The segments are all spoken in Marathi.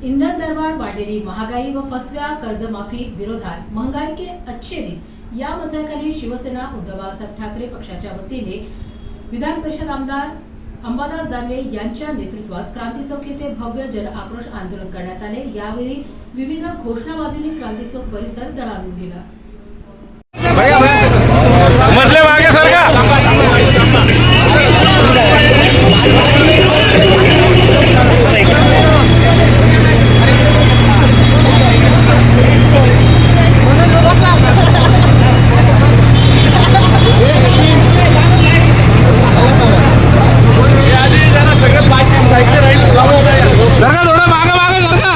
इंधन दरवाढ, वाढलेली महागाई व फसव्या कर्जमाफी विरोधात महंगाई के अच्छे दिन या मुद्द्याखाली शिवसेना उद्धव बाळासाहेब ठाकरे पक्षाच्या वतीने विधान परिषद आमदार अंबादास दानवे यांच्या नेतृत्वात क्रांती चौक येथे भव्य जन आक्रोश आंदोलन करण्यात आले। यावेळी विविध घोषणाबाजींनी क्रांती चौक परिसर दणाणून गेला। मधले मागे सरका सरका थोड़ा मागे मागे सरका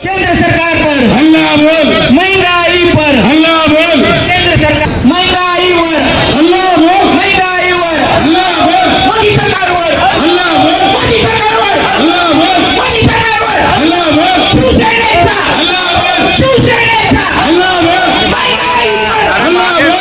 केंद्र सरकार पर हल्ला बोल, महंगाई पर हल्ला बोल, केंद्र सरकार महंगाईवर हल्ला बोल, महंगाईवर हल्ला बोल, मोदी सरकारवर हल्ला बोल, मोदी सरकारवर हल्ला बोल, मोदी सरकारवर हल्ला बोल, शिवसेनेचा हल्ला बोल, शिवसेनेचा हल्ला बोल, महंगाईवर हल्ला बोल,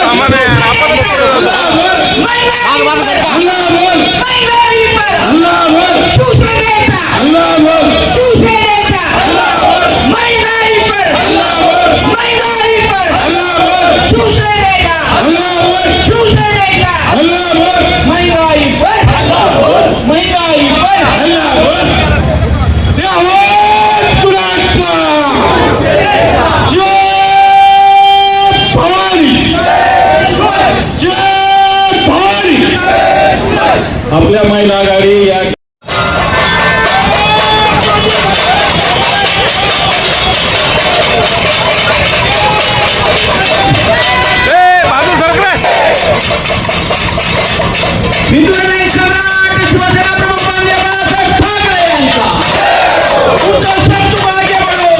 हल्ला बोल, महंगाईवर हल्ला बोल, महंगाईवर हल्ला बोल, शिवसेनेचा हल्ला बोल, शिवसेनेचा हल्ला बोल, महंगाई पर हल्ला बोल, महंगाई पर हल्ला बोल, शिवसेनेचा हल्ला बोल, शिवसेनेचा हल्ला बोल, महंगाई पर हल्ला बोल, महंगाई पर हल्ला बोल, आवाज कुणाचा? जय भवानी, जय भवानी। आपल्या महिला आघाडी या बाजू सरकले हिंदुस्थानी सम्राट शिवसेना प्रमुख माननीय बाळासाहेब ठाकरे यांचा उद्धव साहेब तुम आगे बढ़ो,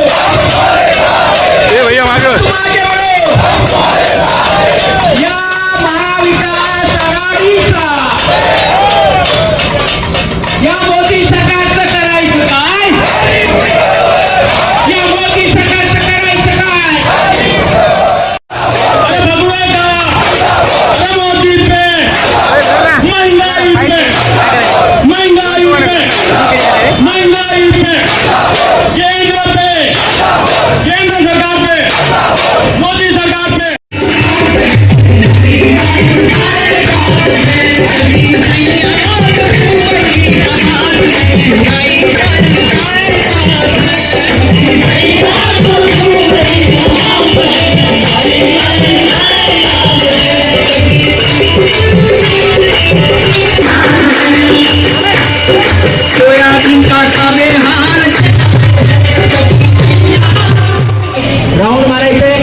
भैया मागे तुम आगे बढ़ो। या महाविकास आघाडीचा या मोदी सरकारचं करायचं काय? या मोदी सरकारचं करायचं काय? अरे बघूया का? अरे मोदी पे महंगाई पे महंगाई पे महंगाई पे केंद्र पे केंद्र सरकार पे मोदी सरकार पे सोयाबीन का बेहाल राउंड मारायचे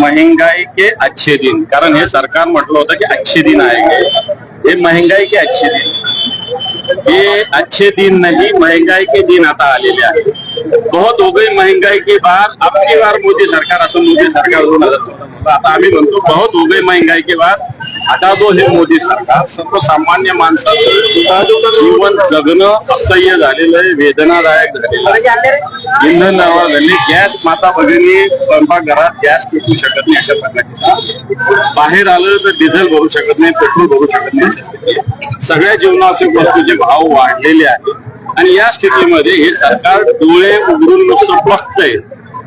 महंगाई के अच्छे दिन, कारण हे सरकार म्हटलं होतं की अच्छे दिन आएंगे, ये महंगाई के अच्छे दिन, ये अच्छे दिन नहीं महंगाई के दिन आता आलेले आहेत। बहुत हो गई महंगाई के बाद, अब की बार मोदी सरकार असं मोदी सरकार 2014 आता आम्ही म्हणतो बहुत हो गई महंगाई के बाद, आता जो हे मोदी सरकार सर्वसामान्य माणसाचं जीवन जगणं असह्य झालेलं आहे, वेदनादायक झालेलं आहे। इंधन निर्माण झाले. गॅस माता भगिनी स्वयंपाकघरात गॅस पेटू शकत नाही अशा प्रकारचे. बाहेर आलं तर डिझेल भरू शकत नाही, पेट्रोल भरू शकत नाही. सगळ्या जीवनावश्यक वस्तूचे भाव वाढलेले आहेत आणि या स्थितीमध्ये हे सरकार डोळे उघडून नुसतं बघतंय,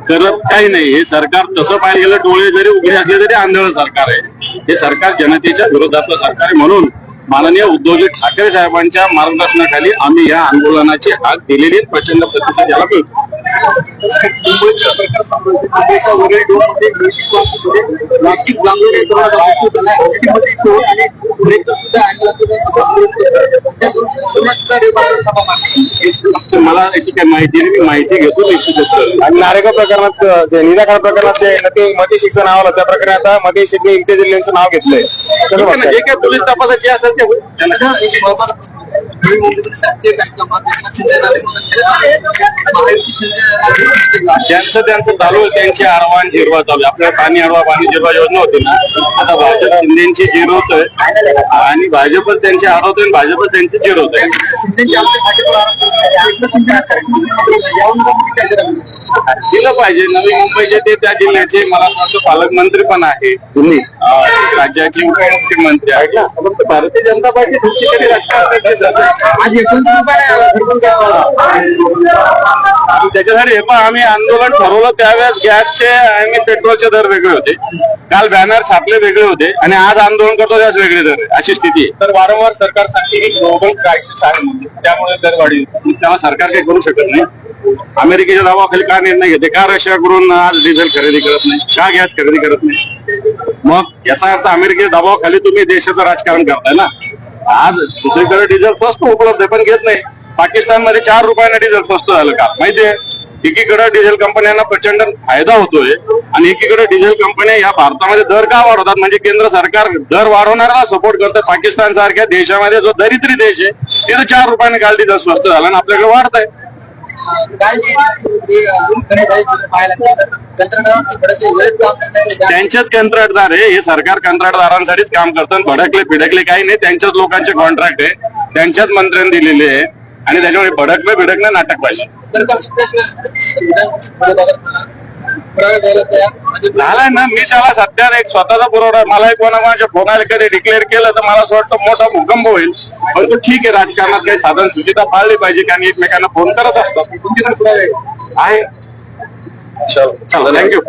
करत काही नाही. हे सरकार तसं पाहिलं गेलं डोळे जरी उघडे असले तरी आंधळ सरकार आहे. हे सरकार जनतेच्या विरोधातलं सरकार आहे. म्हणून माननीय उद्धवजी ठाकरे साहेबांच्या मार्गदर्शनाखाली आम्ही या आंदोलनाची हाक दिलेली प्रचंड प्रतिसाद याला मिळतो. मला याची काही माहिती नाही, मी माहिती घेतो निश्चित. आणि नारेगाव प्रकरणात निराकरण प्रकरणात जे मती शिक्षण नाव आलं त्या प्रकारे आता मती शिक्षण इंटेलिजन्सचं नाव घेतलंय. जे काही पोलीस तपासाची असेल ते होईल. त्यांचं चालू आहे, त्यांची आडवान जिरवा चालू आहे. आपल्याला पाणी जिरवा योजना होती ना, आता भाजप शिंदेची जिरवतोय आणि भाजप त्यांची आडवतोय, भाजप त्यांची जिरवतोय. दिलं पाहिजे. नवी मुंबईचे ते त्या जिल्ह्याचे मला वाटतं पालकमंत्री पण आहे, राज्याचे उपमुख्यमंत्री आहेत. फक्त भारतीय जनता पार्टी दुसरीकडे राजकारण त्याच्यासाठी हे पण आम्ही आंदोलन ठरवलं त्यावेळेस गॅसचे आणि पेट्रोलचे दर वेगळे होते. काल बॅनर छापले वेगळे होते आणि आज आंदोलन करतो त्याच वेगळे दर आहे, अशी स्थिती आहे. तर वारंवार सरकार सांगते की ग्लोबल क्रायसिस आहे म्हणून, त्यामुळे दरवाढी. त्याला सरकार काही करू शकत नाही. अमेरिकेच्या दबावाखाली का निर्णय घेते? का रशियाकडून आज डिझेल खरेदी करत नाही? का गॅस खरेदी करत नाही? मग याचा अर्थ अमेरिकेच्या दबावाखाली तुम्ही देशाचं राजकारण करताय ना. आज दुसरीकडे डिझेल स्वस्त उपलब्ध आहे पण घेत नाही. पाकिस्तानमध्ये 4 रुपयाने डिझेल स्वस्त झालं का माहितीये? एकीकडे डिझेल कंपन्यांना प्रचंड फायदा होतोय आणि एकीकडे डिझेल कंपन्या या भारतामध्ये दर का वाढवतात? म्हणजे केंद्र सरकार दर वाढवणारा सपोर्ट करतं. पाकिस्तान सारख्या देशामध्ये जो दरिद्री देश आहे तिथे 4 रुपयाने काल डिझेल स्वस्त झालं आणि आपल्याकडे वाढत आहे. त्यांचेच कंत्राटदार आहे हे सरकार. कंत्राटदारांसाठीच काम करतात. भडकले फिडकले काही नाही, त्यांच्याच लोकांचे कॉन्ट्रॅक्ट आहे, त्यांच्याच मंत्र्यांनी दिलेले आहे आणि त्याच्यामुळे भडकणं नाटक पाहिजे. झालाय ना. मी त्याला सध्या एक स्वतःचा पुरवठा, मला कोणाच्या फोनाला कधी डिक्लेअर केलं तर मला असं वाटतं मोठा भूकंप होईल. पण तो ठीक आहे, राजकारणात काही साधन सुविधा पाळली पाहिजे कारण एकमेकांना फोन करत असतात. आहे. थँक्यू.